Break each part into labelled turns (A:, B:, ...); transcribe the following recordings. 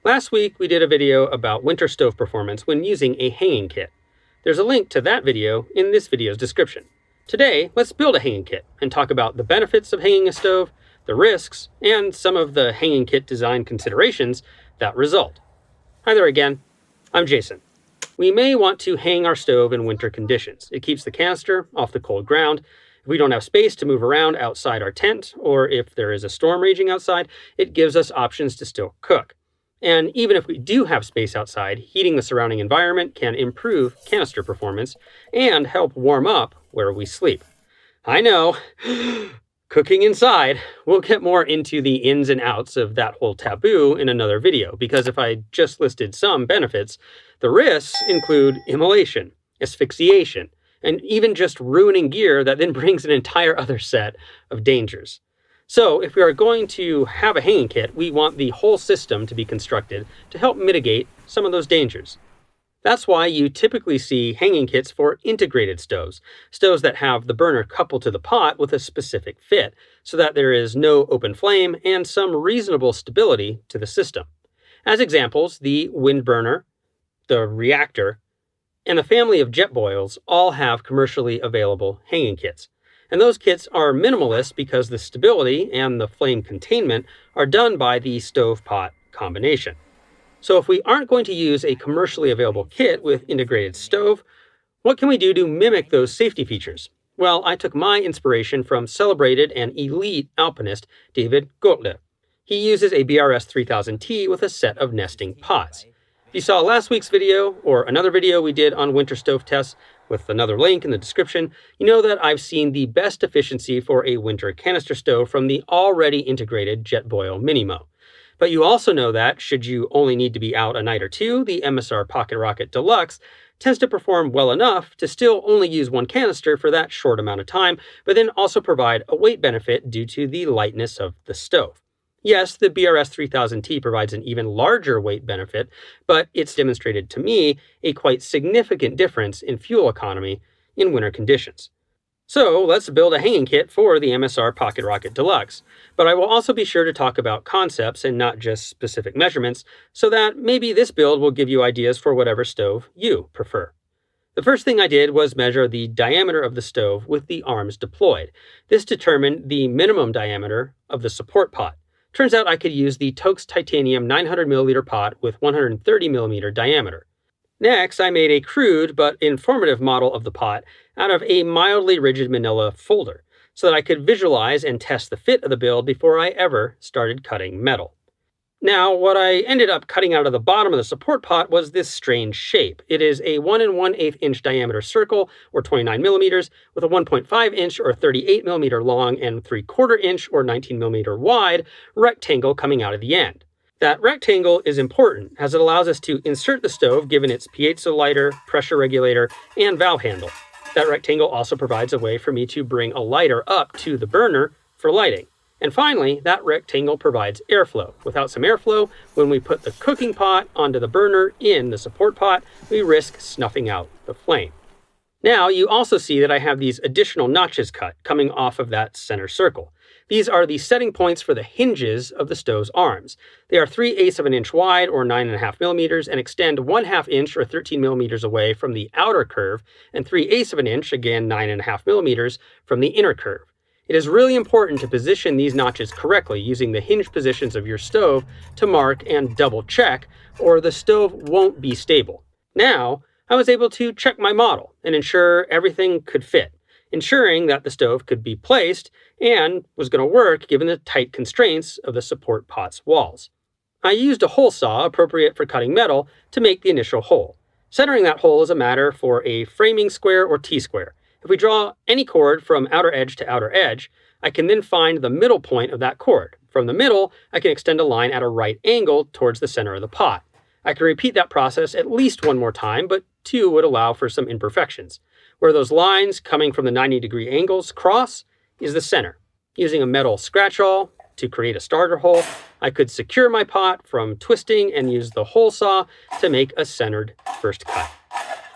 A: Last week, we did a video about winter stove performance when using a hanging kit. There's a link to that video in this video's description. Today, let's build a hanging kit and talk about the benefits of hanging a stove, the risks, and some of the hanging kit design considerations that result. Hi there again, I'm Jason. We may want to hang our stove in winter conditions. It keeps the canister off the cold ground. If we don't have space to move around outside our tent, or if there is a storm raging outside, it gives us options to still cook. And even if we do have space outside, heating the surrounding environment can improve canister performance and help warm up where we sleep. I know, cooking inside. We'll get more into the ins and outs of that whole taboo in another video, because if I just listed some benefits, the risks include immolation, asphyxiation, and even just ruining gear that then brings an entire other set of dangers. So if we are going to have a hanging kit, we want the whole system to be constructed to help mitigate some of those dangers. That's why you typically see hanging kits for integrated stoves that have the burner coupled to the pot with a specific fit, so that there is no open flame and some reasonable stability to the system. As examples, the wind burner, the reactor, and the family of jet boils all have commercially available hanging kits. And those kits are minimalist because the stability and the flame containment are done by the stove-pot combination. So if we aren't going to use a commercially available kit with integrated stove, what can we do to mimic those safety features? Well, I took my inspiration from celebrated and elite alpinist David Gottlieb. He uses a BRS 3000T with a set of nesting pots. If you saw last week's video, or another video we did on winter stove tests, with another link in the description, you know that I've seen the best efficiency for a winter canister stove from the already integrated Jetboil Minimo. But you also know that, should you only need to be out a night or two, the MSR Pocket Rocket Deluxe tends to perform well enough to still only use one canister for that short amount of time, but then also provide a weight benefit due to the lightness of the stove. Yes, the BRS 3000T provides an even larger weight benefit, but it's demonstrated to me a quite significant difference in fuel economy in winter conditions. So let's build a hanging kit for the MSR Pocket Rocket Deluxe, but I will also be sure to talk about concepts and not just specific measurements, so that maybe this build will give you ideas for whatever stove you prefer. The first thing I did was measure the diameter of the stove with the arms deployed. This determined the minimum diameter of the support pot. Turns out I could use the Toaks Titanium 900ml pot with 130mm diameter. Next, I made a crude but informative model of the pot out of a mildly rigid manila folder, so that I could visualize and test the fit of the build before I ever started cutting metal. Now, what I ended up cutting out of the bottom of the support pot was this strange shape. It is a 1 1/8 inch diameter circle, or 29mm, with a 1.5 inch or 38mm long and 3/4 inch or 19mm wide rectangle coming out of the end. That rectangle is important as it allows us to insert the stove given its piezo lighter, pressure regulator, and valve handle. That rectangle also provides a way for me to bring a lighter up to the burner for lighting. And finally, that rectangle provides airflow. Without some airflow, when we put the cooking pot onto the burner in the support pot, we risk snuffing out the flame. Now, you also see that I have these additional notches cut coming off of that center circle. These are the setting points for the hinges of the stove's arms. They are 3/8 of an inch wide, or 9.5mm, and extend 1/2 inch or 13mm away from the outer curve, and 3/8 of an inch, again 9.5mm, from the inner curve. It is really important to position these notches correctly using the hinge positions of your stove to mark and double check, or the stove won't be stable. Now, I was able to check my model and ensure everything could fit, ensuring that the stove could be placed and was going to work given the tight constraints of the support pot's walls. I used a hole saw appropriate for cutting metal to make the initial hole. Centering that hole is a matter for a framing square or T-square. If we draw any chord from outer edge to outer edge, I can then find the middle point of that chord. From the middle, I can extend a line at a right angle towards the center of the pot. I can repeat that process at least one more time, but 2 would allow for some imperfections. Where those lines coming from the 90-degree angles cross is the center. Using a metal scratch-awl to create a starter hole, I could secure my pot from twisting and use the hole saw to make a centered first cut.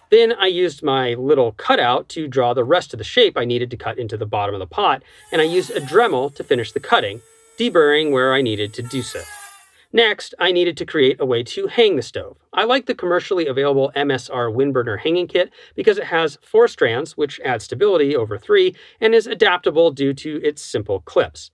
A: Then I used my little cutout to draw the rest of the shape I needed to cut into the bottom of the pot, and I used a Dremel to finish the cutting, deburring where I needed to do so. Next, I needed to create a way to hang the stove. I like the commercially available MSR Windburner hanging kit because it has 4 strands, which adds stability over 3, and is adaptable due to its simple clips.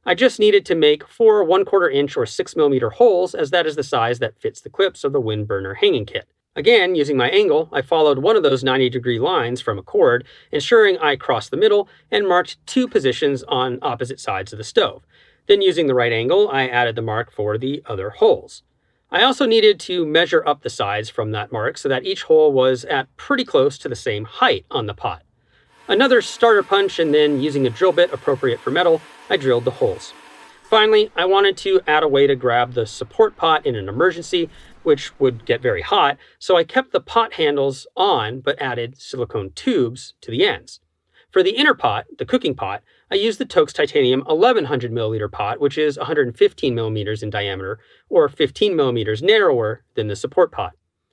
A: I just needed to make 4 1/4 inch or 6mm holes, as that is the size that fits the clips of the Windburner hanging kit. Again, using my angle, I followed one of those 90-degree lines from a cord, ensuring I crossed the middle and marked 2 positions on opposite sides of the stove. Then using the right angle, I added the mark for the other holes. I also needed to measure up the sides from that mark so that each hole was at pretty close to the same height on the pot. Another starter punch, and then using a drill bit appropriate for metal, I drilled the holes. Finally, I wanted to add a way to grab the support pot in an emergency, which would get very hot, so I kept the pot handles on but added silicone tubes to the ends. For the inner pot, the cooking pot, I used the Toaks Titanium 1100 milliliter pot, which is 115 millimeters in diameter, or 15 millimeters narrower than the support pot.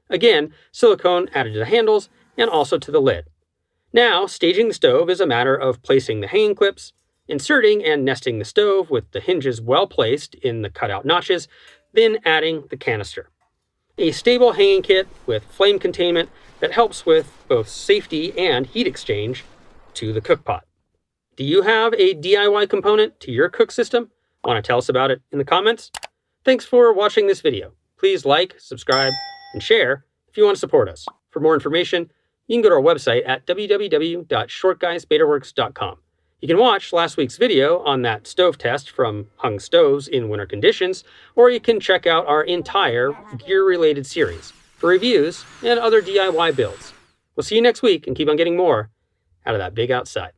A: Again, silicone added to the handles and also to the lid. Now, staging the stove is a matter of placing the hanging clips, inserting and nesting the stove with the hinges well placed in the cutout notches, then adding the canister. A stable hanging kit with flame containment that helps with both safety and heat exchange to the cookpot. Do you have a DIY component to your cook system? Want to tell us about it in the comments? Thanks for watching this video. Please like, subscribe, and share if you want to support us. For more information, you can go to our website at www.shortguysbetaworks.com. You can watch last week's video on that stove test from hung stoves in winter conditions, or you can check out our entire gear-related series for reviews and other DIY builds. We'll see you next week and keep on getting more out of that big outside.